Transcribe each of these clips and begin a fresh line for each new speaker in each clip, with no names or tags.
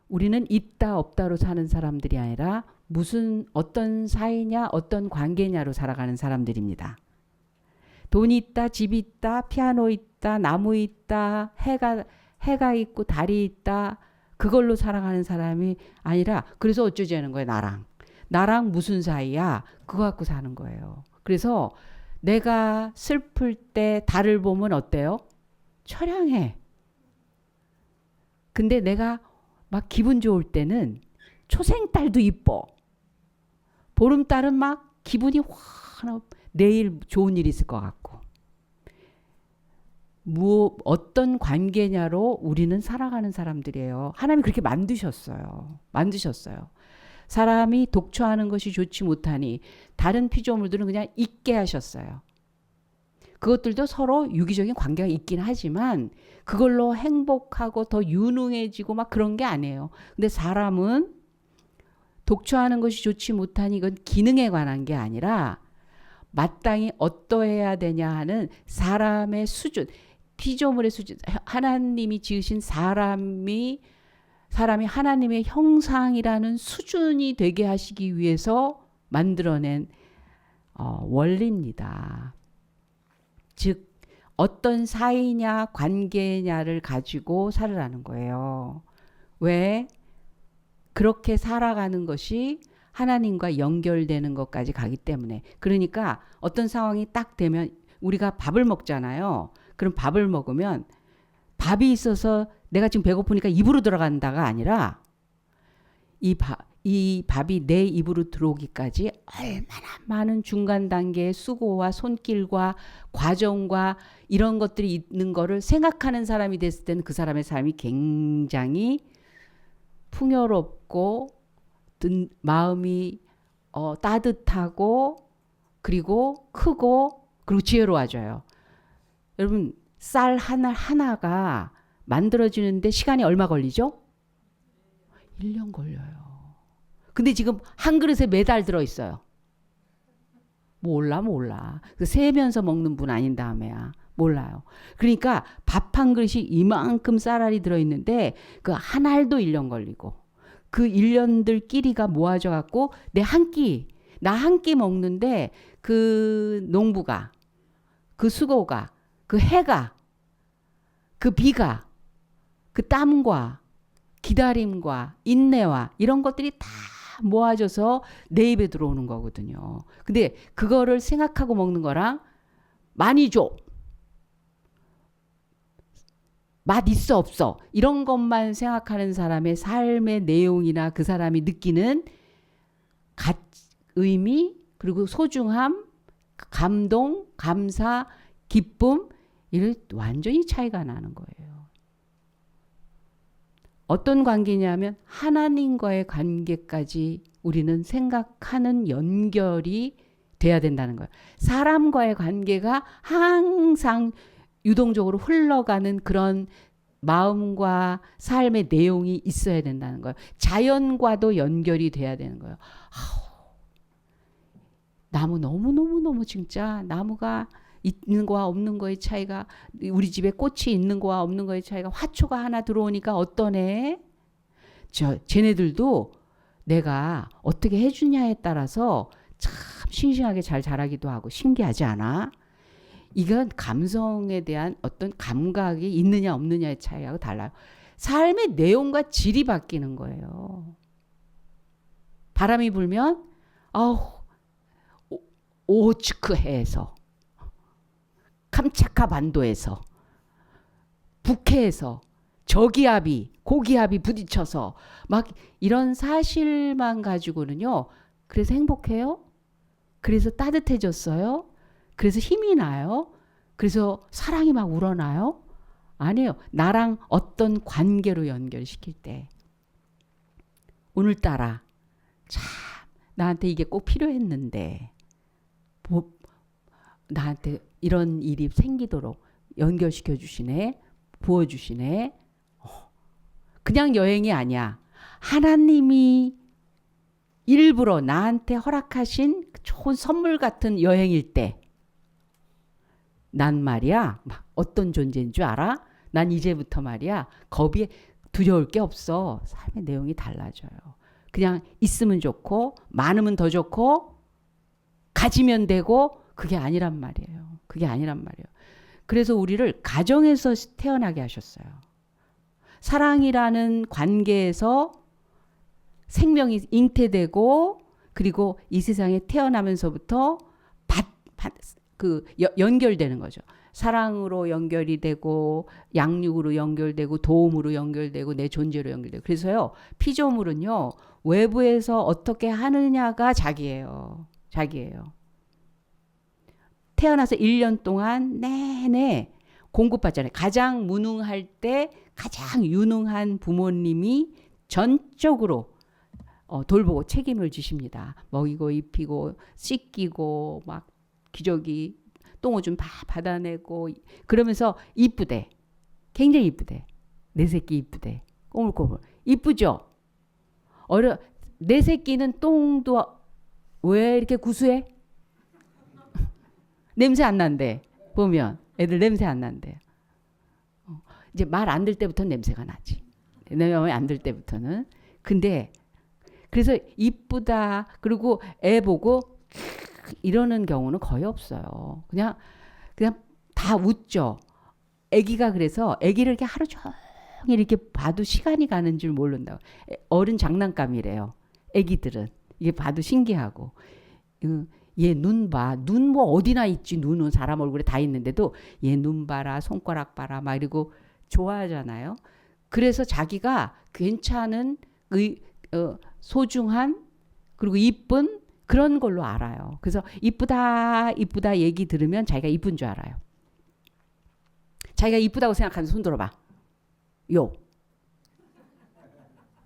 우리는 있다 없다로 사는 사람들이 아니라 무슨 어떤 사이냐 어떤 관계냐로 살아가는 사람들입니다. 돈이 있다, 집이 있다, 피아노 있다, 나무 있다, 해가 있고 달이 있다, 그걸로 살아가는 사람이 아니라, 그래서 어쩌자는 거예요. 나랑 무슨 사이야, 그거 갖고 사는 거예요. 그래서 내가 슬플 때 달을 보면 어때요? 처량해. 근데 내가 막 기분 좋을 때는 초생달도 이뻐. 보름달은 막 기분이 확, 내일 좋은 일 있을 것 같고. 어떤 관계냐로 우리는 살아가는 사람들이에요. 하나님이 그렇게 만드셨어요. 사람이 독처하는 것이 좋지 못하니 다른 피조물들은 그냥 있게 하셨어요. 그것들도 서로 유기적인 관계가 있긴 하지만 그걸로 행복하고 더 유능해지고 막 그런 게 아니에요. 근데 사람은 독처하는 것이 좋지 못하니 이건 기능에 관한 게 아니라 마땅히 어떠해야 되냐 하는 사람의 수준, 피조물의 수준, 하나님이 지으신 사람이 하나님의 형상이라는 수준이 되게 하시기 위해서 만들어낸 원리입니다. 즉 어떤 사이냐 관계냐를 가지고 살으라는 거예요. 왜? 그렇게 살아가는 것이 하나님과 연결되는 것까지 가기 때문에. 그러니까 어떤 상황이 딱 되면 우리가 밥을 먹잖아요. 그럼 밥을 먹으면 밥이 있어서 내가 지금 배고프니까 입으로 들어간다가 아니라 이 밥이 내 입으로 들어오기까지 얼마나 많은 중간 단계의 수고와 손길과 과정과 이런 것들이 있는 거를 생각하는 사람이 됐을 때는 그 사람의 삶이 굉장히 풍요롭고 마음이 따뜻하고 그리고 크고 그리고 지혜로워져요. 여러분 쌀 하나가 만들어지는데 시간이 얼마 걸리죠? 1년 걸려요. 근데 지금 한 그릇에 매달 들어있어요. 몰라. 그 세면서 먹는 분 아닌 다음에야. 몰라요. 그러니까 밥 한 그릇이 이만큼 쌀알이 들어있는데 그 한 알도 1년 걸리고 그 1년들끼리가 모아져 갖고 나 한 끼 먹는데 그 농부가, 그 수고가, 그 해가, 그 비가, 그 땀과 기다림과 인내와 이런 것들이 다 모아져서 내 입에 들어오는 거거든요. 근데 그거를 생각하고 먹는 거랑 많이 줘, 맛 있어 없어 이런 것만 생각하는 사람의 삶의 내용이나 그 사람이 느끼는 의미 그리고 소중함, 감동, 감사, 기쁨 이런 완전히 차이가 나는 거예요. 어떤 관계냐면 하나님과의 관계까지 우리는 생각하는 연결이 돼야 된다는 거예요. 사람과의 관계가 항상 유동적으로 흘러가는 그런 마음과 삶의 내용이 있어야 된다는 거예요. 자연과도 연결이 돼야 되는 거예요. 나무 너무 진짜 나무가 있는 거와 없는 거의 차이가, 우리 집에 꽃이 있는 거와 없는 거의 차이가, 화초가 하나 들어오니까 어떠네? 쟤네들도 내가 어떻게 해주냐에 따라서 참 싱싱하게 잘 자라기도 하고 신기하지 않아? 이건 감성에 대한 어떤 감각이 있느냐 없느냐의 차이하고 달라요. 삶의 내용과 질이 바뀌는 거예요. 바람이 불면 오츠크해에서, 캄차카 반도에서, 북해에서 저기압이 고기압이 부딪혀서 막 이런 사실만 가지고는요. 그래서 행복해요? 그래서 따뜻해졌어요? 그래서 힘이 나요? 그래서 사랑이 막 우러나요? 아니에요. 나랑 어떤 관계로 연결시킬 때. 오늘따라 참 나한테 이게 꼭 필요했는데 나한테 이런 일이 생기도록 연결시켜 주시네, 부어주시네. 그냥 여행이 아니야. 하나님이 일부러 나한테 허락하신 좋은 선물 같은 여행일 때, 난 말이야, 어떤 존재인 줄 알아? 난 이제부터 말이야, 거기에 두려울 게 없어. 삶의 내용이 달라져요. 그냥 있으면 좋고 많으면 더 좋고 가지면 되고 그게 아니란 말이에요. 그게 아니란 말이에요. 그래서 우리를 가정에서 태어나게 하셨어요. 사랑이라는 관계에서 생명이 잉태되고 그리고 이 세상에 태어나면서부터 연결되는 거죠. 사랑으로 연결이 되고 양육으로 연결되고 도움으로 연결되고 내 존재로 연결되고 그래서요. 피조물은요. 외부에서 어떻게 하느냐가 자기예요. 자기예요. 태어나서 1년 동안 내내 공급받잖아요. 가장 무능할 때 가장 유능한 부모님이 전적으로 돌보고 책임을 지십니다. 먹이고 입히고 씻기고 막 기저귀 똥오줌 다 받아내고 그러면서 이쁘대. 굉장히 이쁘대. 내 새끼 이쁘대. 꼬물꼬물. 이쁘죠? 내 새끼는 똥도 왜 이렇게 구수해? 냄새 안 난대. 보면 애들 냄새 안 난대. 이제 말 안 들 때부터 냄새가 나지. 내 마음에 안 들 때부터는. 근데 그래서 이쁘다. 그리고 애 보고 이러는 경우는 거의 없어요. 그냥 다 웃죠. 아기가 그래서 아기를 이렇게 하루 종일 이렇게 봐도 시간이 가는 줄 모른다고. 어른 장난감이래요. 아기들은 이게 봐도 신기하고. 얘 눈 봐. 눈 뭐 어디나 있지. 눈은 사람 얼굴에 다 있는데도 얘 눈 봐라. 손가락 봐라. 막 이러고 좋아하잖아요. 그래서 자기가 괜찮은 소중한 그리고 이쁜 그런 걸로 알아요. 그래서 이쁘다 이쁘다 얘기 들으면 자기가 이쁜 줄 알아요. 자기가 이쁘다고 생각하는 손 들어봐. 요.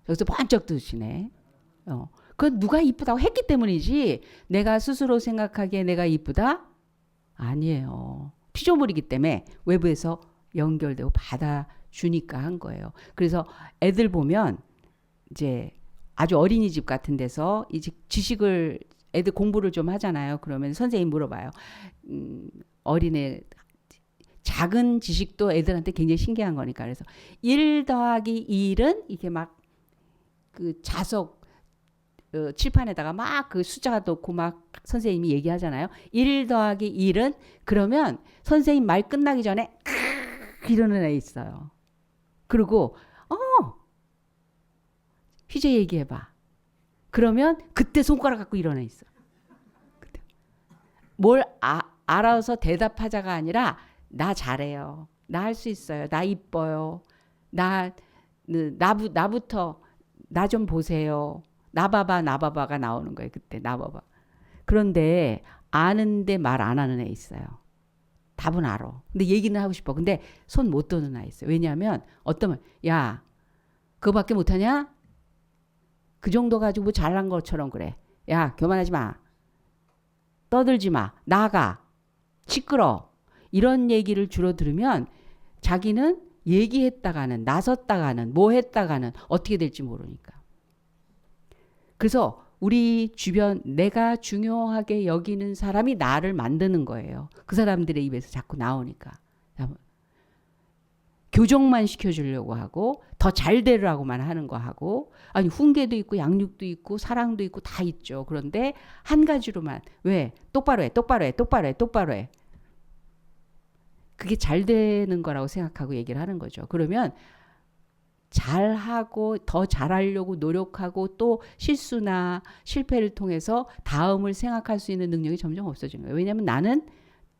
여기서 번쩍 드시네. 그건 누가 이쁘다고 했기 때문이지 내가 스스로 생각하기에 내가 이쁘다? 아니에요. 피조물이기 때문에 외부에서 연결되고 받아주니까 한 거예요. 그래서 애들 보면 이제 아주 어린이집 같은 데서 이제 지식을 애들 공부를 좀 하잖아요. 그러면 선생님 물어봐요. 어린애 작은 지식도 애들한테 굉장히 신기한 거니까. 그래서 1 더하기 1은 이게 막 그 자석 칠판에다가 막 그 숫자가 넣고 막 선생님이 얘기하잖아요. 1 더하기 1은 그러면 선생님 말 끝나기 전에 이러는 애 있어요. 그리고 희재 얘기해봐. 그러면 그때 손가락 갖고 일어나 있어. 뭘 알아서 대답하자가 아니라 나 잘해요. 나 할 수 있어요. 나 이뻐요. 나부터 나 좀 보세요. 나 봐봐가 나오는 거예요. 그때 나 봐봐. 그런데 아는데 말 안 하는 애 있어요. 답은 알아. 근데 얘기는 하고 싶어. 근데 손 못 드는 애 있어요. 왜냐하면 어떠면 야 그거밖에 못하냐? 그 정도 가지고 뭐 잘난 것처럼 그래. 야 교만하지 마. 떠들지 마. 나가. 시끄러. 이런 얘기를 주로 들으면 자기는 얘기했다가는 나섰다가는 뭐 했다가는 어떻게 될지 모르니까. 그래서 우리 주변 내가 중요하게 여기는 사람이 나를 만드는 거예요. 그 사람들의 입에서 자꾸 나오니까. 교정만 시켜주려고 하고 더 잘 되라고만 하는 거 하고 아니 훈계도 있고 양육도 있고 사랑도 있고 다 있죠. 그런데 한 가지로만 왜 똑바로 해 똑바로 해 똑바로 해 똑바로 해 그게 잘 되는 거라고 생각하고 얘기를 하는 거죠. 그러면 잘하고 더 잘하려고 노력하고 또 실수나 실패를 통해서 다음을 생각할 수 있는 능력이 점점 없어지는 거예요. 왜냐하면 나는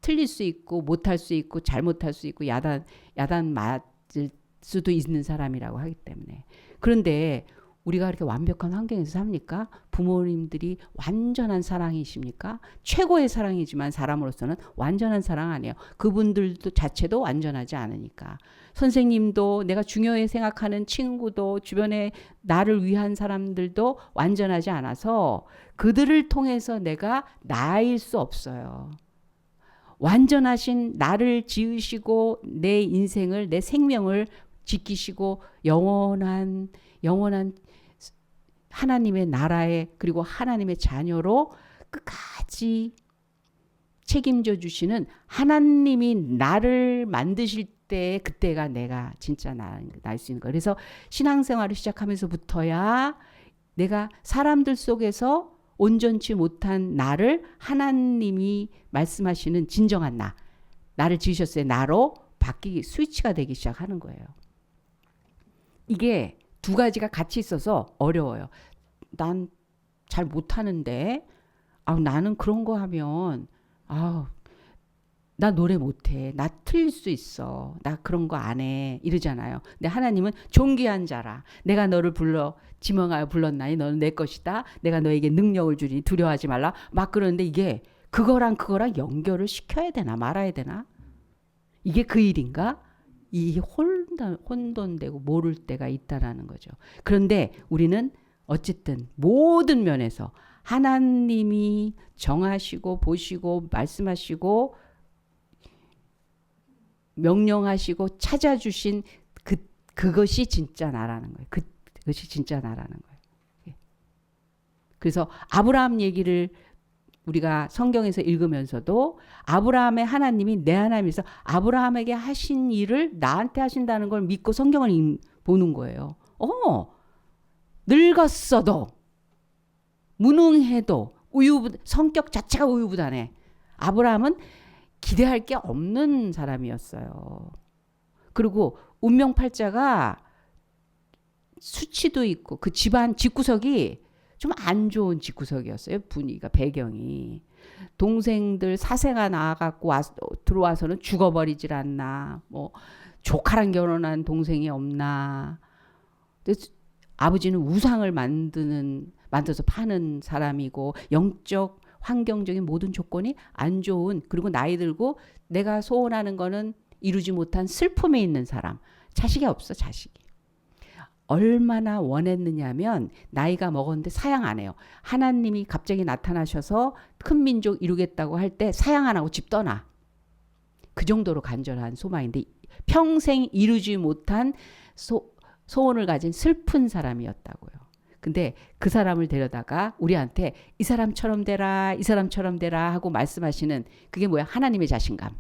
틀릴 수 있고 못할 수 있고 잘못할 수 있고 야단 맞을 수도 있는 사람이라고 하기 때문에. 그런데 우리가 그렇게 완벽한 환경에서 삽니까? 부모님들이 완전한 사랑이십니까? 최고의 사랑이지만 사람으로서는 완전한 사랑 아니에요. 그분들도 자체도 완전하지 않으니까. 선생님도 내가 중요해 생각하는 친구도 주변에 나를 위한 사람들도 완전하지 않아서 그들을 통해서 내가 나일 수 없어요. 완전하신 나를 지으시고 내 인생을 내 생명을 지키시고 영원한 하나님의 나라에 그리고 하나님의 자녀로 끝까지 책임져 주시는 하나님이 나를 만드실 때 그때가 내가 진짜 날 수 있는 거예요. 그래서 신앙생활을 시작하면서부터야 내가 사람들 속에서 온전치 못한 나를 하나님이 말씀하시는 진정한 나를 지으셨어요. 나로 바뀌기 스위치가 되기 시작하는 거예요. 이게 두 가지가 같이 있어서 어려워요. 난 잘 못하는데 나는 그런 거 하면 나 노래 못해. 나 틀릴 수 있어. 나 그런 거 안 해. 이러잖아요. 근데 하나님은 존귀한 자라. 내가 너를 지명하여 불렀나니 너는 내 것이다. 내가 너에게 능력을 주리니 두려워하지 말라. 막 그러는데 이게 그거랑 연결을 시켜야 되나 말아야 되나? 이게 그 일인가? 이 혼돈되고 모를 때가 있다라는 거죠. 그런데 우리는 어쨌든 모든 면에서 하나님이 정하시고 보시고 말씀하시고 명령하시고 찾아주신 그것이 진짜 나라는 거예요. 그것이 진짜 나라는 거예요. 그래서 아브라함 얘기를 우리가 성경에서 읽으면서도 아브라함의 하나님이 내 하나님이서 아브라함에게 하신 일을 나한테 하신다는 걸 믿고 성경을 보는 거예요. 늙었어도 무능해도 성격 자체가 우유부단해. 아브라함은 기대할 게 없는 사람이었어요. 그리고 운명팔자가 수치도 있고 그 집안 집구석이 좀 안 좋은 집구석이었어요. 분위기가 배경이. 동생들 사세가 나와갖고 들어와서는 죽어버리질 않나. 뭐 조카랑 결혼한 동생이 없나. 아버지는 우상을 만들어서 파는 사람이고 영적 환경적인 모든 조건이 안 좋은, 그리고 나이 들고 내가 소원하는 거는 이루지 못한 슬픔에 있는 사람. 자식이 없어. 자식이. 얼마나 원했느냐면 나이가 먹었는데 사양 안 해요. 하나님이 갑자기 나타나셔서 큰 민족 이루겠다고 할 때 사양 안 하고 집 떠나. 그 정도로 간절한 소망인데 평생 이루지 못한 소원을 가진 슬픈 사람이었다고요. 근데 그 사람을 데려다가 우리한테 이 사람처럼 되라, 이 사람처럼 되라 하고 말씀하시는 그게 뭐야? 하나님의 자신감.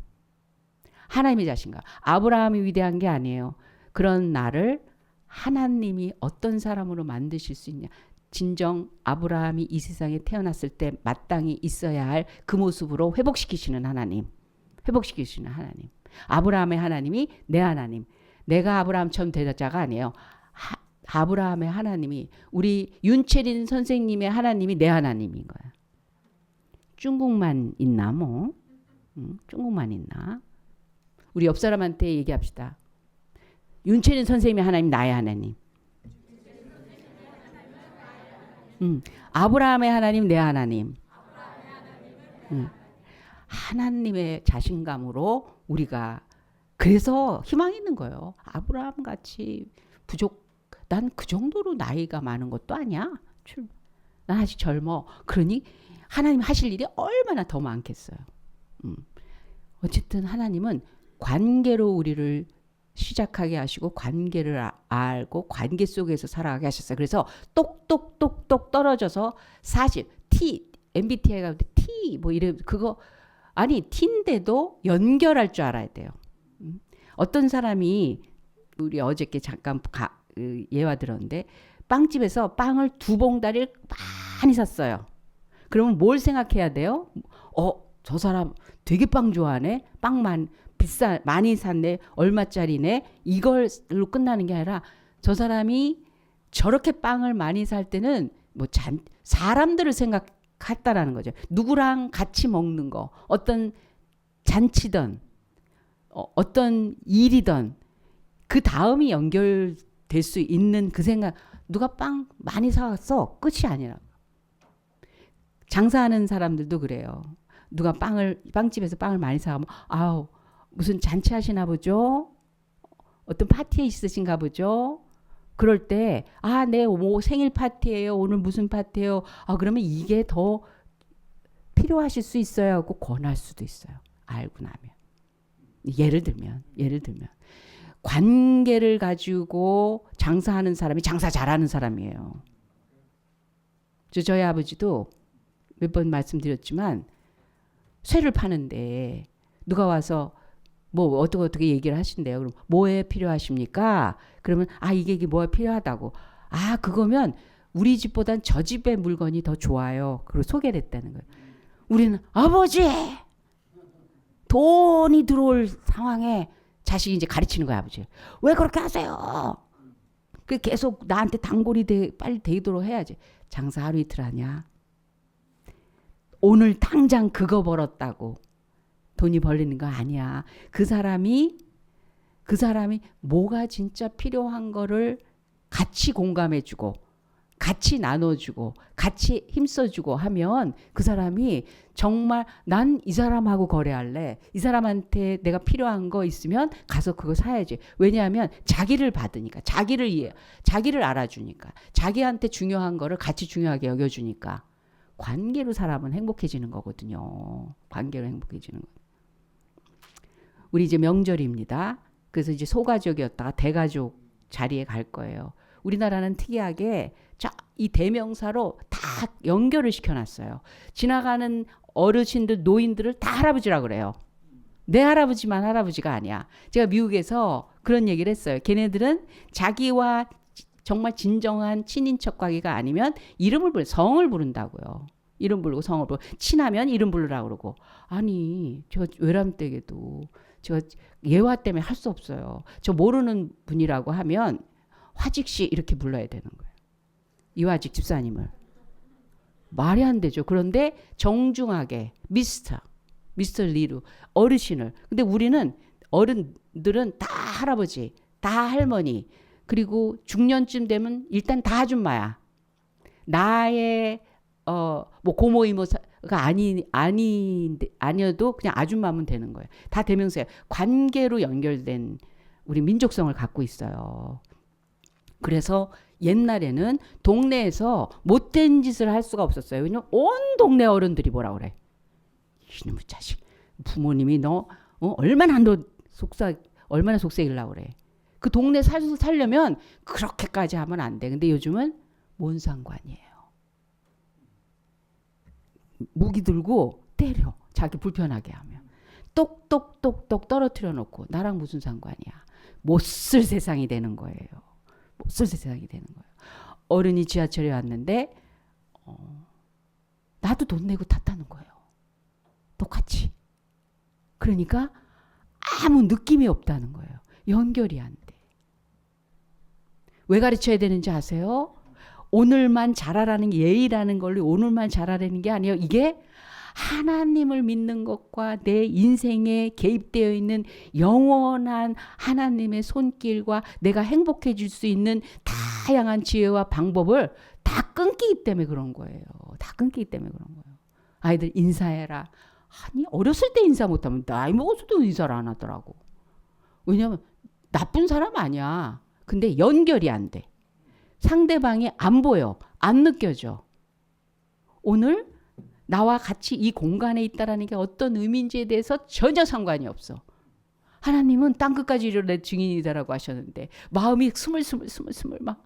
하나님의 자신감. 아브라함이 위대한 게 아니에요. 그런 나를 하나님이 어떤 사람으로 만드실 수 있냐. 진정 아브라함이 이 세상에 태어났을 때 마땅히 있어야 할 그 모습으로 회복시키시는 하나님. 회복시키시는 하나님. 아브라함의 하나님이 내 하나님. 내가 아브라함처럼 되자가 아니에요. 아브라함의 하나님이, 우리 윤채린 선생님의 하나님이 내 하나님인 거야. 중국만 있나 뭐? 중국만 있나? 우리 옆 사람한테 얘기합시다. 윤채린 선생님의 하나님 나의 하나님. 아브라함의 하나님 내 하나님. 하나님의 자신감으로 우리가 그래서 희망이 있는 거예요. 아브라함 같이 난 그 정도로 나이가 많은 것도 아니야. 난 아직 젊어. 그러니 하나님 하실 일이 얼마나 더 많겠어요. 어쨌든 하나님은 관계로 우리를 시작하게 하시고 관계를 알고 관계 속에서 살아가게 하셨어요. 그래서 똑똑똑똑 떨어져서 사실 MBTI가 T 뭐 이래 그거 아니 T인데도 연결할 줄 알아야 돼요. 어떤 사람이 우리 어저께 잠깐 예화 들었는데 빵집에서 빵을 2봉다리를 많이 샀어요. 그러면 뭘 생각해야 돼요? 저 사람 되게 빵 좋아하네. 빵만 많이 샀네. 얼마짜리네. 이걸로 끝나는 게 아니라 저 사람이 저렇게 빵을 많이 살 때는 사람들을 생각했다라는 거죠. 누구랑 같이 먹는 거, 어떤 잔치든 어떤 일이든 그 다음이 연결될 수 있는 그 생각. 누가 빵 많이 사왔어. 끝이 아니라. 장사하는 사람들도 그래요. 누가 빵집에서 빵을 많이 사가면 무슨 잔치 하시나 보죠? 어떤 파티에 있으신가 보죠? 그럴 때 네, 뭐 생일 파티예요. 오늘 무슨 파티예요? 그러면 이게 더 필요하실 수 있어요 하고 권할 수도 있어요. 알고 나면. 예를 들면 관계를 가지고 장사하는 사람이 장사 잘하는 사람이에요. 저희 아버지도 몇 번 말씀드렸지만 쇠를 파는데 누가 와서 뭐 어떻게 얘기를 하신대요. 그럼 뭐에 필요하십니까? 그러면 이게 뭐에 필요하다고. 그거면 우리 집보단 저 집의 물건이 더 좋아요. 그리고 소개를 했다는 거예요. 우리는 아버지 돈이 들어올 상황에 자식이 이제 가르치는 거야. 아버지 왜 그렇게 하세요? 그 계속 나한테 단골이 빨리 되도록 해야지. 장사 하루 이틀 하냐? 오늘 당장 그거 벌었다고 돈이 벌리는 거 아니야. 그 사람이 뭐가 진짜 필요한 거를 같이 공감해주고 같이 나눠주고 같이 힘써주고 하면 그 사람이 정말 난 이 사람하고 거래할래. 이 사람한테 내가 필요한 거 있으면 가서 그거 사야지. 왜냐하면 자기를 받으니까, 자기를 알아주니까, 자기한테 중요한 거를 같이 중요하게 여겨주니까 관계로 사람은 행복해지는 거거든요. 관계로 행복해지는 거. 우리 이제 명절입니다. 그래서 이제 소가족이었다가 대가족 자리에 갈 거예요. 우리나라는 특이하게 이 대명사로 다 연결을 시켜놨어요. 지나가는 어르신들, 노인들을 다 할아버지라 그래요. 내 할아버지만 할아버지가 아니야. 제가 미국에서 그런 얘기를 했어요. 걔네들은 자기와 정말 진정한 친인척 관계가 아니면 성을 부른다고요. 이름 부르고 성을 부르고 친하면 이름 부르라고 그러고. 아니 제가 외람댁에도 제가 예화 때문에 할 수 없어요. 저 모르는 분이라고 하면 화직씨 이렇게 불러야 되는 거예요. 이화직 집사님을. 말이 안 되죠. 그런데 정중하게 미스터 리루 어르신을. 근데 우리는 어른들은 다 할아버지, 다 할머니, 그리고 중년쯤 되면 일단 다 아줌마야. 나의 뭐 고모 이모가 아니어도 그냥 아줌마면 되는 거예요. 다 대명사예요. 관계로 연결된 우리 민족성을 갖고 있어요. 그래서 옛날에는 동네에서 못된 짓을 할 수가 없었어요. 왜냐면 온 동네 어른들이 뭐라 그래. 이놈의 자식. 부모님이 너 얼마나 속삭이려고 그래. 그 동네 살려면 그렇게까지 하면 안 돼. 근데 요즘은 뭔 상관이에요. 무기 들고 때려. 자기 불편하게 하면. 똑똑똑똑 떨어뜨려 놓고 나랑 무슨 상관이야. 못 쓸 세상이 되는 거예요. 못 쓸 세상이 되는 거예요. 어른이 지하철에 왔는데 나도 돈 내고 탔다는 거예요. 똑같이. 그러니까 아무 느낌이 없다는 거예요. 연결이 안 돼. 왜 가르쳐야 되는지 아세요? 오늘만 잘하라는 게 예의라는 걸로 오늘만 잘하라는 게 아니에요. 이게 하나님을 믿는 것과 내 인생에 개입되어 있는 영원한 하나님의 손길과 내가 행복해질 수 있는 다양한 지혜와 방법을 다 끊기기 때문에 그런 거예요. 다 끊기기 때문에 그런 거예요. 아이들 인사해라. 아니 어렸을 때 인사 못하면 나이 먹어서도 인사를 안 하더라고. 왜냐하면 나쁜 사람 아니야. 근데 연결이 안 돼. 상대방이 안 보여. 안 느껴져. 오늘 나와 같이 이 공간에 있다라는 게 어떤 의미인지에 대해서 전혀 상관이 없어. 하나님은 땅끝까지 이르러 내 증인이다라고 하셨는데 마음이 스물스물 막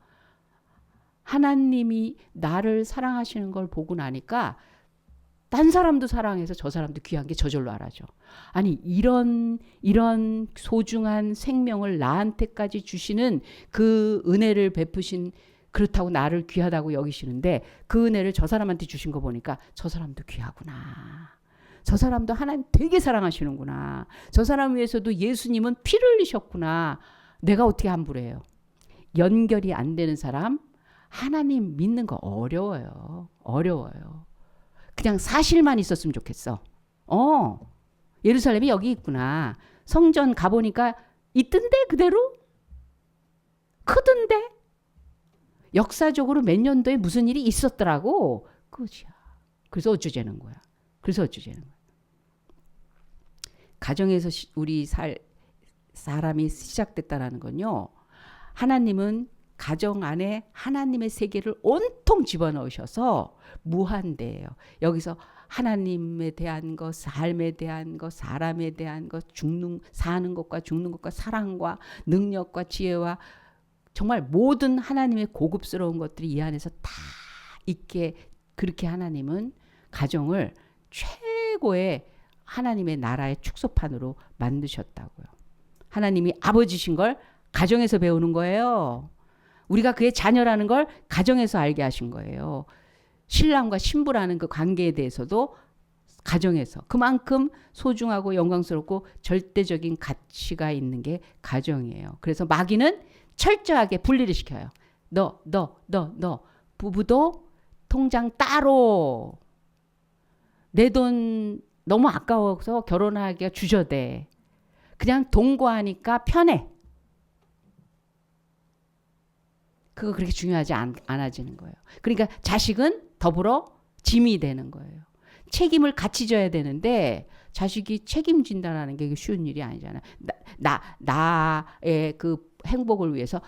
하나님이 나를 사랑하시는 걸 보고 나니까 딴 사람도 사랑해서 저 사람도 귀한 게 저절로 알아줘. 아니 이런 소중한 생명을 나한테까지 주시는 그 은혜를 베푸신 그렇다고 나를 귀하다고 여기시는데 그 은혜를 저 사람한테 주신 거 보니까 저 사람도 귀하구나. 저 사람도 하나님 되게 사랑하시는구나. 저 사람 위해서도 예수님은 피를 흘리셨구나. 내가 어떻게 함부로 해요. 연결이 안 되는 사람 하나님 믿는 거 어려워요. 어려워요. 그냥 사실만 있었으면 좋겠어. 예루살렘이 여기 있구나. 성전 가보니까 있던데 그대로? 크던데? 역사적으로 몇 년도에 무슨 일이 있었더라고. 그것이야. 그래서 어쩌자는 거야. 가정에서 우리 사람이 시작됐다라는 건요. 하나님은 가정 안에 하나님의 세계를 온통 집어넣으셔서 무한대예요. 여기서 하나님에 대한 것, 삶에 대한 것, 사람에 대한 것, 사는 것과 죽는 것과 사랑과 능력과 지혜와 정말 모든 하나님의 고급스러운 것들이 이 안에서 다 있게 그렇게 하나님은 가정을 최고의 하나님의 나라의 축소판으로 만드셨다고요. 하나님이 아버지신 걸 가정에서 배우는 거예요. 우리가 그의 자녀라는 걸 가정에서 알게 하신 거예요. 신랑과 신부라는 그 관계에 대해서도 가정에서 그만큼 소중하고 영광스럽고 절대적인 가치가 있는 게 가정이에요. 그래서 마귀는 철저하게 분리를 시켜요. 너. 부부도 통장 따로. 내 돈 너무 아까워서 결혼하기가 주저돼. 그냥 동거하니까 편해. 그거 그렇게 중요하지 않아지는 거예요. 그러니까 자식은 더불어 짐이 되는 거예요. 책임을 같이 져야 되는데 자식이 책임진다는 게 쉬운 일이 아니잖아요. 나의 그 행복을 위해서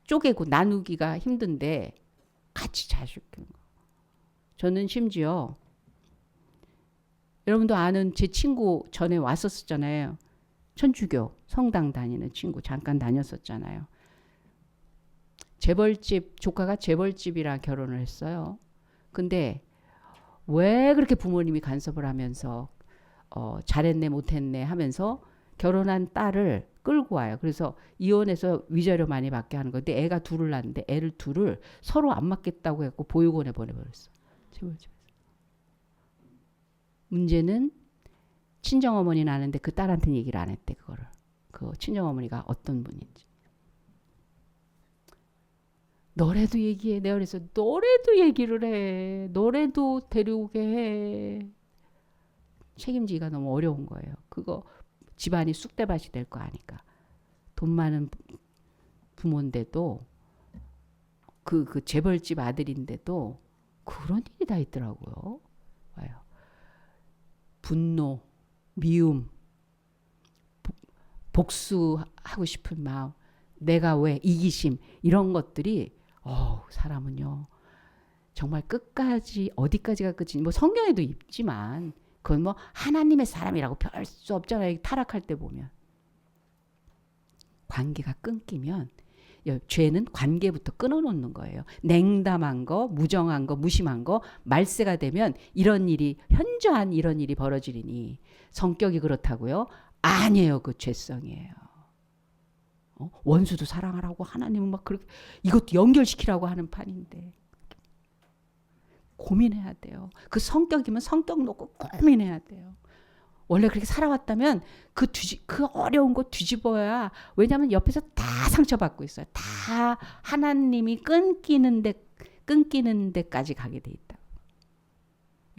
쪼개고 나누기가 힘든데 같이 자식. 저는 심지어 여러분도 아는 제 친구 전에 왔었잖아요. 천주교 성당 다니는 친구 잠깐 다녔었잖아요. 재벌집 조카가 재벌집이랑 결혼을 했어요. 근데 왜 그렇게 부모님이 간섭을 하면서 잘했네 못했네 하면서 결혼한 딸을 끌고 와요. 그래서 이혼해서 위자료 많이 받게 하는 건데 애가 둘을 낳는데 애를 둘을 서로 안 맞겠다고 해서 보육원에 보내버렸어. 재벌집에서. 문제는 친정어머니는 아는데 그 딸한테는 얘기를 안 했대. 그거를. 그 친정어머니가 어떤 분인지. 너래도 얘기해. 내가 그래서 너래도 얘기를 해. 너래도 데려오게 해. 책임지기가 너무 어려운 거예요. 그거 집안이 쑥대밭이 될 거 아니까. 돈 많은 부모인데도 그 재벌집 아들인데도 그런 일이 다 있더라고요. 와요. 분노, 미움, 복수하고 싶은 마음, 내가 왜 이기심 이런 것들이 사람은요 정말 끝까지 어디까지가 끝인지 뭐 성경에도 있지만 그건 뭐 하나님의 사람이라고 별 수 없잖아요. 타락할 때 보면 관계가 끊기면 죄는 관계부터 끊어놓는 거예요. 냉담한 거, 무정한 거, 무심한 거 말세가 되면 이런 일이 현저한 이런 일이 벌어지니 성격이 그렇다고요? 아니에요. 그 죄성이에요. 원수도 사랑하라고 하나님은 막 그렇게 이것도 연결시키라고 하는 판인데 고민해야 돼요. 그 성격이면 성격 놓고 고민해야 돼요. 원래 그렇게 살아왔다면 그 어려운 거 뒤집어야 왜냐하면 옆에서 다 상처받고 있어요. 다 하나님이 끊기는 데까지 가게 돼 있다.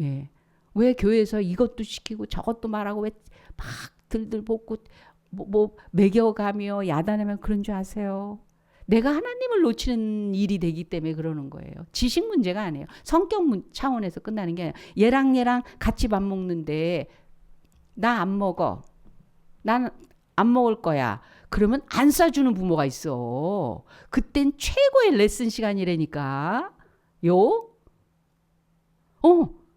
예. 왜 교회에서 이것도 시키고 저것도 말하고 왜 막 들들 볶고 뭐 매겨가며 야단하며 그런 줄 아세요? 내가 하나님을 놓치는 일이 되기 때문에 그러는 거예요. 지식 문제가 아니에요. 성격 차원에서 끝나는 게 아니라 얘랑 같이 밥 먹는데 나 안 먹어. 난 안 먹을 거야. 그러면 안 싸주는 부모가 있어. 그땐 최고의 레슨 시간이라니까.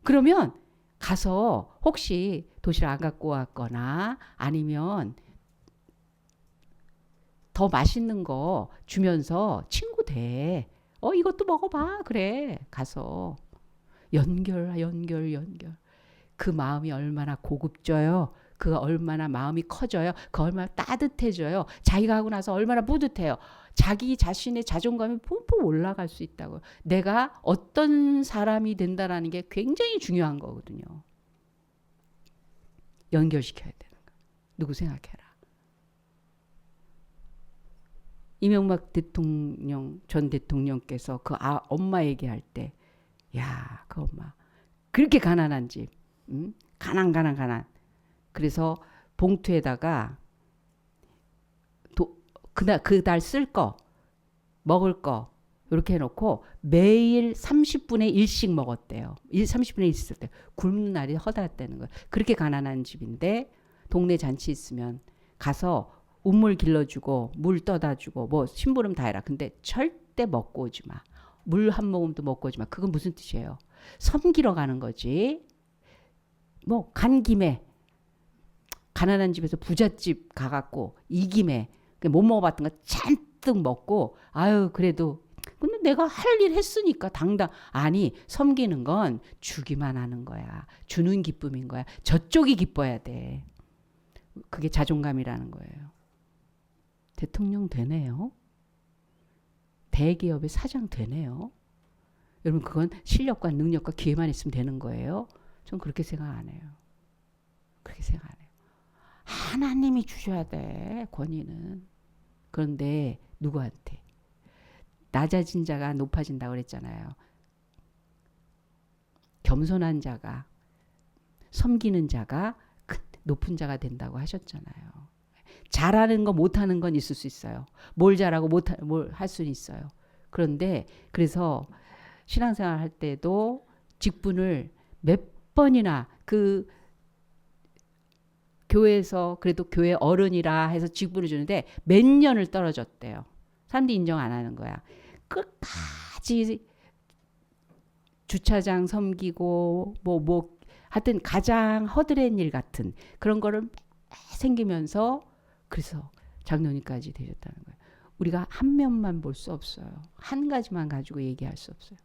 그러면 가서 혹시 도시락 안 갖고 왔거나 아니면 더 맛있는 거 주면서 친구 돼. 이것도 먹어봐. 그래. 가서 연결. 그 마음이 얼마나 고급져요. 그 얼마나 마음이 커져요. 그 얼마나 따뜻해져요. 자기가 하고 나서 얼마나 뿌듯해요. 자기 자신의 자존감이 뿜뿜 올라갈 수 있다고요. 내가 어떤 사람이 된다라는 게 굉장히 중요한 거거든요. 연결시켜야 되는 거예요. 누구 생각해라. 이명박 대통령 전 대통령께서 그 엄마 얘기할 때 야, 그 엄마 그렇게 가난한 집 가난 그래서 봉투에다가 그달 쓸 거 먹을 거 이렇게 해놓고 매일 30분에 1씩 먹었대요. 30분에 1씩 쓸 때 굶는 날이 허다했다는 거예요. 그렇게 가난한 집인데 동네 잔치 있으면 가서 우물 길러주고 물 떠다주고 뭐 심부름 다 해라. 근데 절대 먹고 오지 마. 물 한 모금도 먹고 오지 마. 그건 무슨 뜻이에요? 섬기러 가는 거지. 뭐 간 김에 가난한 집에서 부잣집 가갖고 이 김에 못 먹어봤던 거 잔뜩 먹고 아유 그래도 근데 내가 할 일 했으니까 당당. 아니, 섬기는 건 주기만 하는 거야. 주는 기쁨인 거야. 저쪽이 기뻐야 돼. 그게 자존감이라는 거예요. 대통령 되네요. 대기업의 사장 되네요. 여러분, 그건 실력과 능력과 기회만 있으면 되는 거예요. 전 그렇게 생각 안 해요. 그렇게 생각 안 해요. 하나님이 주셔야 돼, 권위는. 그런데 누구한테? 낮아진 자가 높아진다고 그랬잖아요. 겸손한 자가, 섬기는 자가 높은 자가 된다고 하셨잖아요. 잘하는 거 못하는 건 있을 수 있어요. 뭘 잘하고 뭘 할 수는 있어요. 그런데 그래서 신앙생활 할 때도 직분을 몇 번이나 그 교회에서 그래도 교회 어른이라 해서 직분을 주는데 몇 년을 떨어졌대요. 사람들이 인정 안 하는 거야. 끝까지 주차장 섬기고 하여튼 가장 허드렛 일 같은 그런 거를 생기면서 그래서 장로님까지 되셨다는 거예요. 우리가 한 면만 볼 수 없어요. 한 가지만 가지고 얘기할 수 없어요.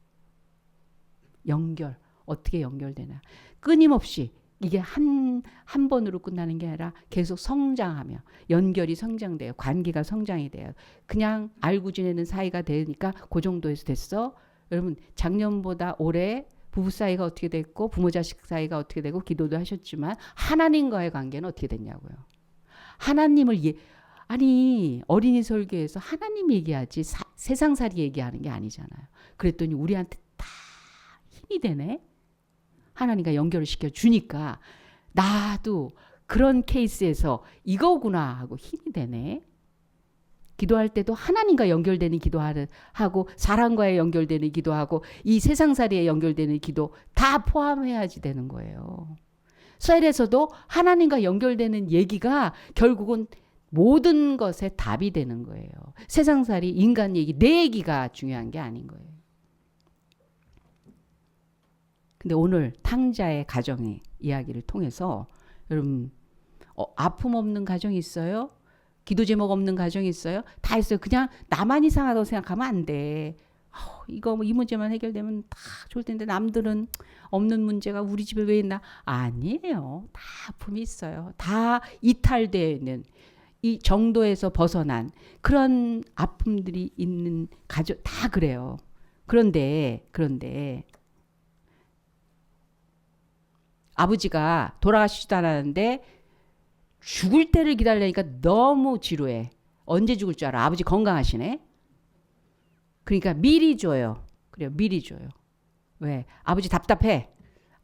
연결. 어떻게 연결되나. 끊임없이 이게 한 번으로 끝나는 게 아니라 계속 성장하며 연결이 성장돼요. 관계가 성장이 돼요. 그냥 알고 지내는 사이가 되니까 그 정도에서 됐어. 여러분 작년보다 올해 부부 사이가 어떻게 됐고 부모 자식 사이가 어떻게 되고 기도도 하셨지만 하나님과의 관계는 어떻게 됐냐고요. 하나님을 아니 어린이 설교에서 하나님 얘기하지 세상살이 얘기하는 게 아니잖아요. 그랬더니 우리한테 다 힘이 되네. 하나님과 연결을 시켜주니까 나도 그런 케이스에서 이거구나 하고 힘이 되네. 기도할 때도 하나님과 연결되는 기도하고 사람과의 연결되는 기도하고 이 세상살이에 연결되는 기도 다 포함해야지 되는 거예요. 셀에서도 하나님과 연결되는 얘기가 결국은 모든 것의 답이 되는 거예요. 세상살이 인간 얘기 내 얘기가 중요한 게 아닌 거예요. 근데 오늘 탕자의 가정의 이야기를 통해서 여러분 아픔 없는 가정이 있어요? 기도 제목 없는 가정이 있어요? 다 있어요. 그냥 나만 이상하다고 생각하면 안 돼. 이거 이 문제만 해결되면 다 좋을 텐데 남들은 없는 문제가 우리 집에 왜 있나? 아니에요. 다 아픔이 있어요. 다 이탈되어 있는 이 정도에서 벗어난 그런 아픔들이 있는 가정 다 그래요. 그런데 아버지가 돌아가시지도 않았는데 죽을 때를 기다리니까 너무 지루해. 언제 죽을 줄 알아? 아버지 건강하시네. 그러니까 미리 줘요. 그래요. 미리 줘요. 왜? 아버지 답답해.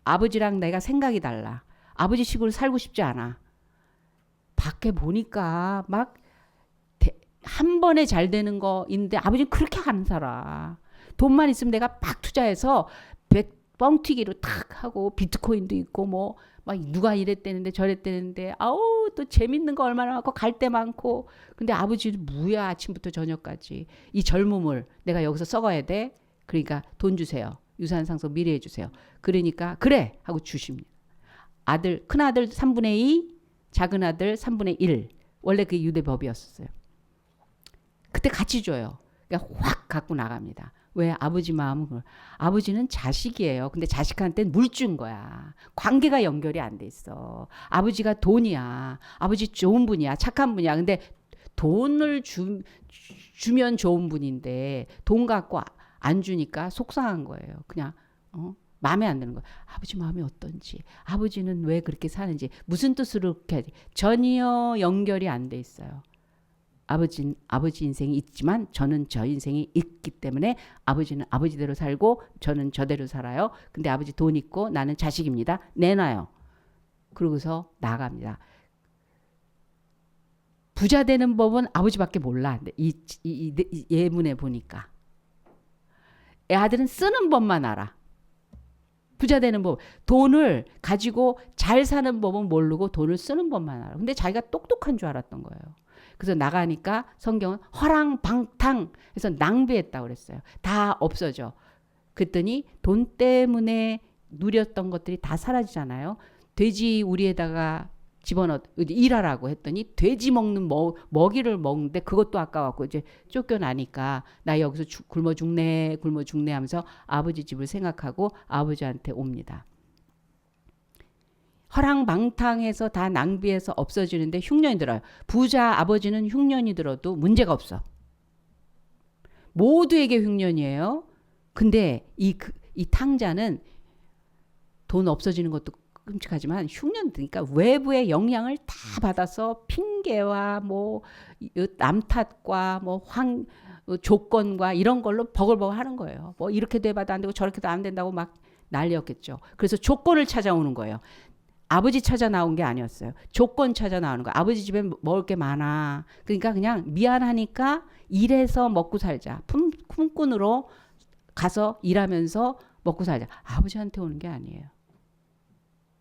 아버지랑 내가 생각이 달라. 아버지 식으로 살고 싶지 않아. 밖에 보니까 막 한 번에 잘 되는 거 있는데 아버지는 그렇게 안 살아. 돈만 있으면 내가 막 투자해서 뻥튀기로 탁 하고 비트코인도 있고 뭐 막 누가 이랬대는데 저랬대는데 아우 또 재밌는 거 얼마나 많고 갈 데 많고 근데 아버지는 뭐야 아침부터 저녁까지 이 젊음을 내가 여기서 썩어야 돼. 그러니까 돈 주세요. 유산 상속 미리 해주세요. 그러니까 그래 하고 주십니다. 아들 큰아들 3분의 2 작은아들 3분의 1 원래 그게 유대법이었어요. 그때 같이 줘요. 그러니까 확 갖고 나갑니다. 왜? 아버지 마음은 아버지는 자식이에요. 근데 자식한테는 물준 거야. 관계가 연결이 안 돼 있어. 아버지가 돈이야. 아버지 좋은 분이야. 착한 분이야. 근데 돈을 주면 좋은 분인데 돈 갖고 안 주니까 속상한 거예요. 그냥 마음에 안 드는 거예요. 아버지 마음이 어떤지 아버지는 왜 그렇게 사는지 무슨 뜻으로 그렇게 하지 전혀 연결이 안 돼 있어요. 아버지 인생이 있지만 저는 저 인생이 있기 때문에 아버지는 아버지대로 살고 저는 저대로 살아요. 근데 아버지 돈 있고 나는 자식입니다. 내놔요. 그러고서 나갑니다. 부자 되는 법은 아버지밖에 몰라. 이 예문에 보니까. 아들은 쓰는 법만 알아. 부자 되는 법. 돈을 가지고 잘 사는 법은 모르고 돈을 쓰는 법만 알아. 근데 자기가 똑똑한 줄 알았던 거예요. 그래서 나가니까 성경은 허랑방탕 해서 낭비했다고 그랬어요. 다 없어져. 그랬더니 돈 때문에 누렸던 것들이 다 사라지잖아요. 돼지 우리에다가 집어넣 일하라고 했더니 돼지 먹는 먹이를 먹는데 그것도 아까워갖고 이제 쫓겨나니까 나 여기서 굶어 죽네 하면서 아버지 집을 생각하고 아버지한테 옵니다. 허랑방탕해서 다 낭비해서 없어지는데 흉년이 들어요. 부자 아버지는 흉년이 들어도 문제가 없어. 모두에게 흉년이에요. 근데 이 탕자는 돈 없어지는 것도 끔찍하지만 흉년 드니까 외부의 영향을 다 받아서 핑계와 뭐 남 탓과 뭐 조건과 이런 걸로 버글버글 하는 거예요. 뭐 이렇게도 해봐도 안 되고 저렇게도 안 된다고 막 난리였겠죠. 그래서 조건을 찾아오는 거예요. 아버지 찾아 나온 게 아니었어요. 조건 찾아 나오는 거예요. 아버지 집에 먹을 게 많아. 그러니까 그냥 미안하니까 일해서 먹고 살자. 품꾼으로 가서 일하면서 먹고 살자. 아버지한테 오는 게 아니에요.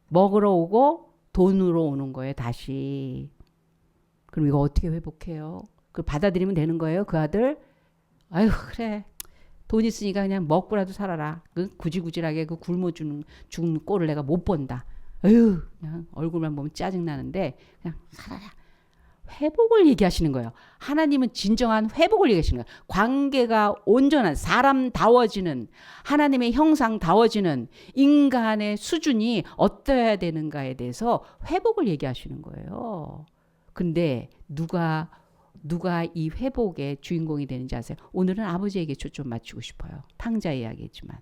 먹으러 오고 돈으로 오는 거예요. 다시. 그럼 이거 어떻게 회복해요? 그걸 받아들이면 되는 거예요. 그 아들. 아유 그래. 돈 있으니까 그냥 먹고라도 살아라. 그 구질구질하게 그 굶어 죽는 꼴을 내가 못 본다. 아유 그냥 얼굴만 보면 짜증나는데 그냥 살아라. 회복을 얘기하시는 거예요. 하나님은 진정한 회복을 얘기하시는 거예요. 관계가 온전한 사람다워지는 하나님의 형상다워지는 인간의 수준이 어떠해야 되는가에 대해서 회복을 얘기하시는 거예요. 근데 누가 이 회복의 주인공이 되는지 아세요? 오늘은 아버지에게 초점 맞추고 싶어요. 탕자 이야기지만.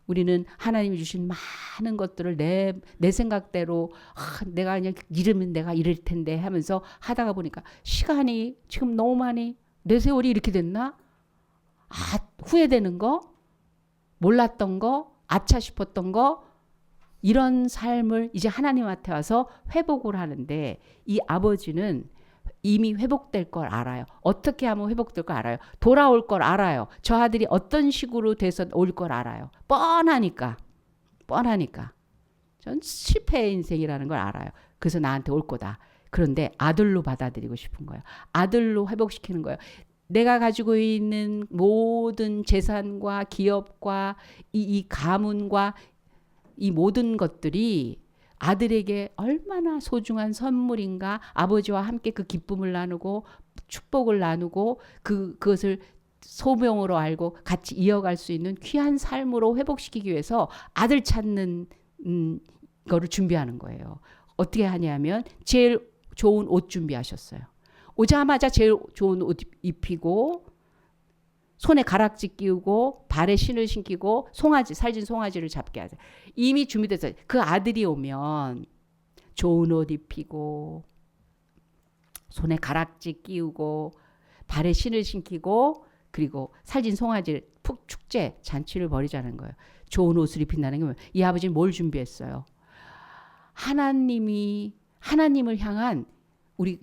우리는 하나님이 주신 많은 것들을 내 생각대로 내가 그냥 이러면 내가 이럴 텐데 하면서 하다가 보니까 시간이 지금 너무 많이 내 세월이 이렇게 됐나? 후회되는 거, 몰랐던 거, 아차 싶었던 거 이런 삶을 이제 하나님한테 와서 회복을 하는데 이 아버지는 이미 회복될 걸 알아요. 어떻게 하면 회복될 걸 알아요. 돌아올 걸 알아요. 저 아들이 어떤 식으로 돼서 올 걸 알아요. 뻔하니까. 전 실패의 인생이라는 걸 알아요. 그래서 나한테 올 거다. 그런데 아들로 받아들이고 싶은 거예요. 아들로 회복시키는 거예요. 내가 가지고 있는 모든 재산과 기업과 이 가문과 이 모든 것들이 아들에게 얼마나 소중한 선물인가. 아버지와 함께 그 기쁨을 나누고 축복을 나누고 그것을 소명으로 알고 같이 이어갈 수 있는 귀한 삶으로 회복시키기 위해서 아들 찾는 거를 준비하는 거예요. 어떻게 하냐면 제일 좋은 옷 준비하셨어요. 오자마자 제일 좋은 옷 입히고 손에 가락지 끼우고 발에 신을 신기고 살진 송아지를 잡게 하세요. 이미 준비됐어요. 그 아들이 오면 좋은 옷 입히고 손에 가락지 끼우고 발에 신을 신기고 그리고 살진 송아지를 푹 축제 잔치를 벌이자는 거예요. 좋은 옷을 입힌다는 게 이 아버지는 뭘 준비했어요? 하나님을 향한 우리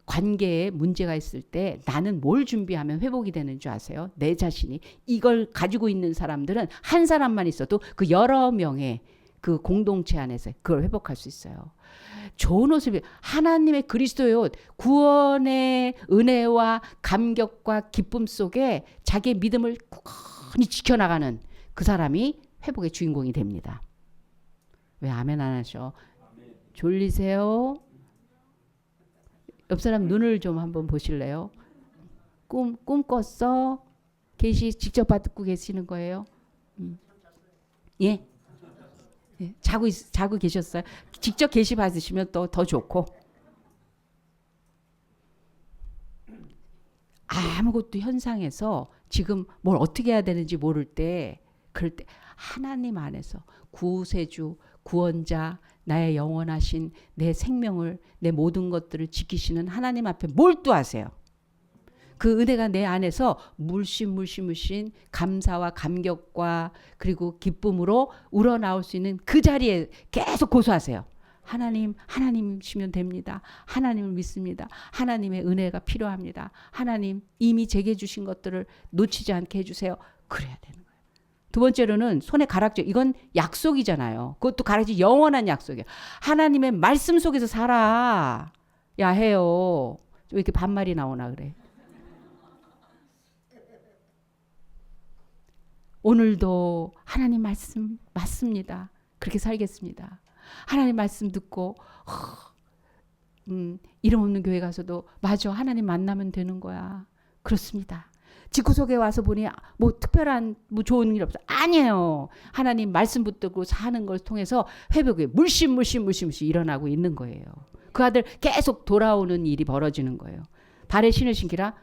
관계에 문제가 있을 때 나는 뭘 준비하면 회복이 되는 줄 아세요? 내 자신이. 이걸 가지고 있는 사람들은 한 사람만 있어도 그 여러 명의 그 공동체 안에서 그걸 회복할 수 있어요. 좋은 옷을 하나님의 그리스도의 옷, 구원의 은혜와 감격과 기쁨 속에 자기의 믿음을 굳건히 지켜나가는 그 사람이 회복의 주인공이 됩니다. 왜 아멘 안 하셔? 졸리세요? 옆 사람 눈을 좀 한번 보실래요? 꿈 꿨어? 계시 직접 받고 계시는 거예요? 예? 예. 자고 계셨어요? 직접 계시 받으시면 또 더 좋고. 아무것도 현상에서 지금 뭘 어떻게 해야 되는지 모를 때 그럴 때 하나님 안에서 구세주, 구원자, 나의 영원하신 내 생명을 내 모든 것들을 지키시는 하나님 앞에 몰두하세요. 그 은혜가 내 안에서 물씬 감사와 감격과 그리고 기쁨으로 우러나올 수 있는 그 자리에 계속 고소하세요. 하나님이시면 됩니다. 하나님을 믿습니다. 하나님의 은혜가 필요합니다. 하나님 이미 제게 주신 것들을 놓치지 않게 해주세요. 그래야 되는 거예요. 두 번째로는 손에 가락지. 이건 약속이잖아요. 그것도 가락지 영원한 약속이에요. 하나님의 말씀 속에서 살아. 야 해요. 왜 이렇게 반말이 나오나 그래. 오늘도 하나님 말씀 맞습니다. 그렇게 살겠습니다. 하나님 말씀 듣고 이름 없는 교회 가서도 맞아, 하나님 만나면 되는 거야. 그렇습니다. 집구석에 와서 보니 뭐 특별한 뭐 좋은 일 없어. 아니에요. 하나님 말씀 붙들고 사는 걸 통해서 회복이 물씬 일어나고 있는 거예요. 그 아들 계속 돌아오는 일이 벌어지는 거예요. 발에 신을 신기라.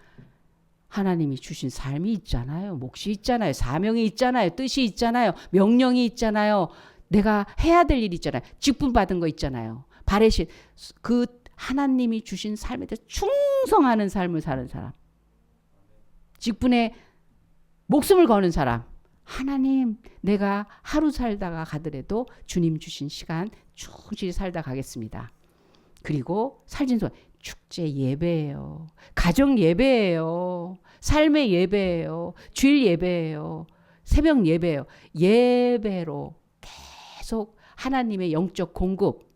하나님이 주신 삶이 있잖아요. 몫이 있잖아요. 사명이 있잖아요. 뜻이 있잖아요. 명령이 있잖아요. 내가 해야 될 일이 있잖아요. 직분 받은 거 있잖아요. 발에 신 그 하나님이 주신 삶에 대해서 충성하는 삶을 사는 사람. 직분에 목숨을 거는 사람. 하나님, 내가 하루 살다가 가더라도 주님 주신 시간 충실히 살다 가겠습니다. 그리고 살진 소원. 축제 예배예요. 가정 예배예요. 삶의 예배예요. 주일 예배예요. 새벽 예배예요. 예배로 계속 하나님의 영적 공급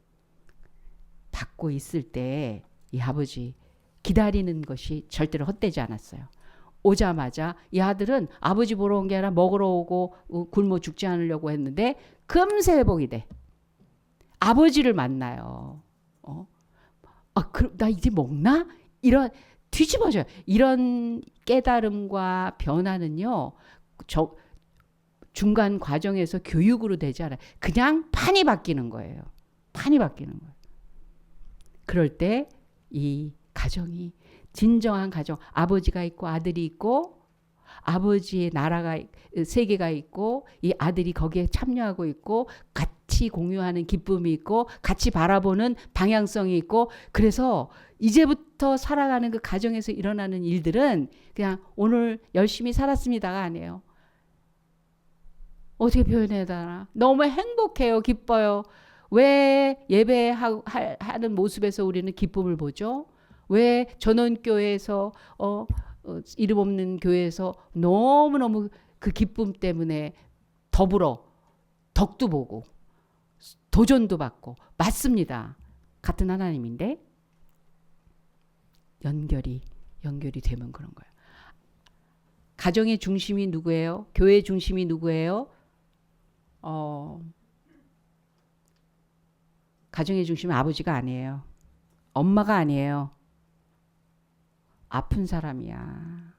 받고 있을 때 이 아버지 기다리는 것이 절대로 헛되지 않았어요. 오자마자 이 아들은 아버지 보러 온 게 아니라 먹으러 오고 굶어 죽지 않으려고 했는데 금세 회복이 돼. 아버지를 만나요. 그럼 나 이제 먹나? 이런 뒤집어져요. 이런 깨달음과 변화는요. 중간 과정에서 교육으로 되지 않아요. 그냥 판이 바뀌는 거예요. 판이 바뀌는 거예요. 그럴 때 이 가정이 진정한 가정, 아버지가 있고 아들이 있고 아버지의 나라가 세계가 있고 이 아들이 거기에 참여하고 있고 같이 공유하는 기쁨이 있고 같이 바라보는 방향성이 있고 그래서 이제부터 살아가는 그 가정에서 일어나는 일들은 그냥 오늘 열심히 살았습니다가 아니에요. 어떻게 표현해야 되나? 너무 행복해요. 기뻐요. 왜 예배하는 모습에서 우리는 기쁨을 보죠? 왜 전원교회에서 이름 없는 교회에서 너무너무 그 기쁨 때문에 더불어 덕도 보고 도전도 받고 맞습니다. 같은 하나님인데 연결이 되면 그런 거예요. 가정의 중심이 누구예요? 교회의 중심이 누구예요? 가정의 중심은 아버지가 아니에요. 엄마가 아니에요. 아픈 사람이야.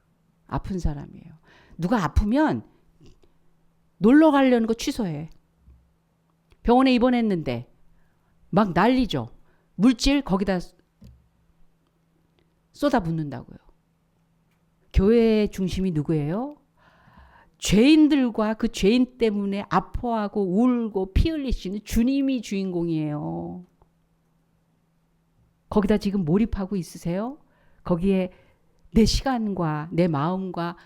아픈 사람이에요. 누가 아프면 놀러 가려는 거 취소해. 병원에 입원했는데 막 난리죠. 물질 거기다 쏟아붓는다고요. 교회의 중심이 누구예요? 죄인들과 그 죄인 때문에 아파하고 울고 피 흘리시는 주님이 주인공이에요. 거기다 지금 몰입하고 있으세요? 거기에 내 시간과 내 마음과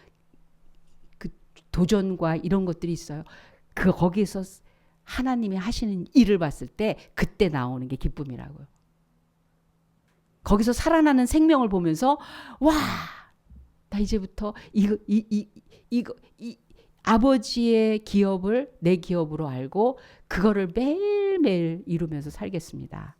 그 도전과 이런 것들이 있어요. 거기에서 하나님이 하시는 일을 봤을 때 그때 나오는 게 기쁨이라고요. 거기서 살아나는 생명을 보면서 와, 나 이제부터 이거 아버지의 기업을 내 기업으로 알고 그거를 매일매일 이루면서 살겠습니다.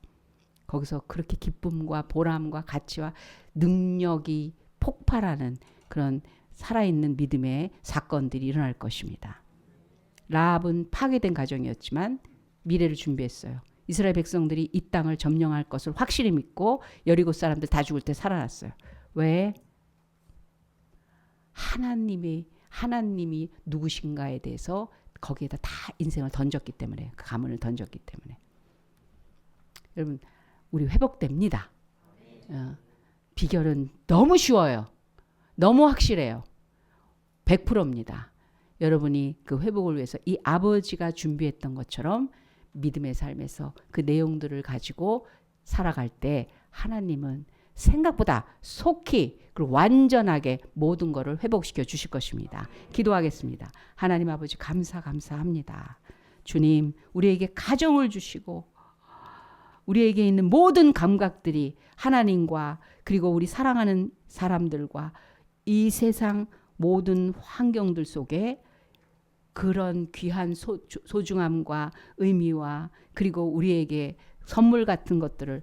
거기서 그렇게 기쁨과 보람과 가치와 능력이 폭발하는 그런 살아있는 믿음의 사건들이 일어날 것입니다. 라합은 파괴된 가정이었지만 미래를 준비했어요. 이스라엘 백성들이 이 땅을 점령할 것을 확실히 믿고 여리고 사람들 다 죽을 때 살아났어요. 왜? 하나님이 누구신가에 대해서 거기에다 다 인생을 던졌기 때문에 그 가문을 던졌기 때문에 여러분 우리 회복됩니다. 비결은 너무 쉬워요. 너무 확실해요. 100%입니다. 여러분이 그 회복을 위해서 이 아버지가 준비했던 것처럼 믿음의 삶에서 그 내용들을 가지고 살아갈 때 하나님은 생각보다 속히 그리고 완전하게 모든 것을 회복시켜 주실 것입니다. 기도하겠습니다. 하나님 아버지 감사합니다. 주님 우리에게 가정을 주시고 우리에게 있는 모든 감각들이 하나님과 그리고 우리 사랑하는 사람들과 이 세상 모든 환경들 속에 그런 귀한 소중함과 의미와 그리고 우리에게 선물 같은 것들을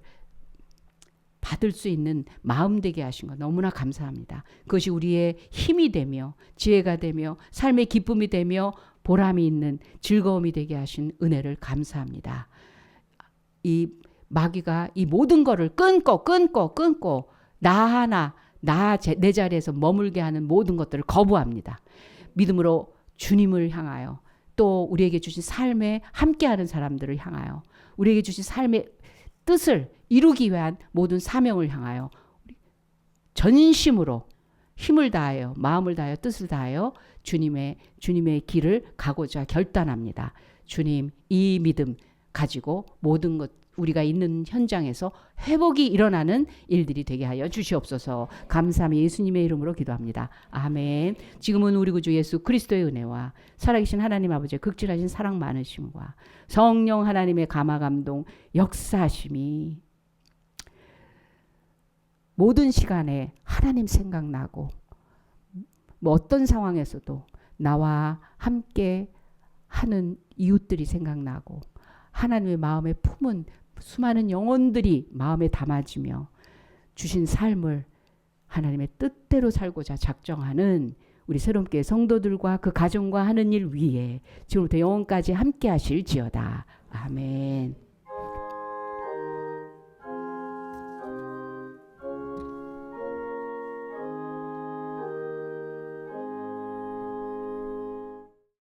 받을 수 있는 마음 되게 하신 거 너무나 감사합니다. 그것이 우리의 힘이 되며 지혜가 되며 삶의 기쁨이 되며 보람이 있는 즐거움이 되게 하신 은혜를 감사합니다. 이 마귀가 이 모든 거를 끊고 내 자리에서 머물게 하는 모든 것들을 거부합니다. 믿음으로 주님을 향하여, 또 우리에게 주신 삶에 함께하는 사람들을 향하여, 우리에게 주신 삶의 뜻을 이루기 위한 모든 사명을 향하여 전심으로 힘을 다하여, 마음을 다하여, 뜻을 다하여 주님의 길을 가고자 결단합니다. 주님, 이 믿음 가지고 모든 것, 우리가 있는 현장에서 회복이 일어나는 일들이 되게 하여 주시옵소서. 감사함이 예수님의 이름으로 기도합니다. 아멘. 지금은 우리 구주 예수 그리스도의 은혜와 살아계신 하나님 아버지의 극진하신 사랑 많으심과 성령 하나님의 감화 감동 역사하심이 모든 시간에 하나님 생각나고, 뭐 어떤 상황에서도 나와 함께 하는 이웃들이 생각나고, 하나님의 마음에 품은 수많은 영혼들이 마음에 담아지며 주신 삶을 하나님의 뜻대로 살고자 작정하는 우리 새롭게 성도들과 그 가정과 하는 일 위에 지금부터 영원까지 함께 하실지어다. 아멘.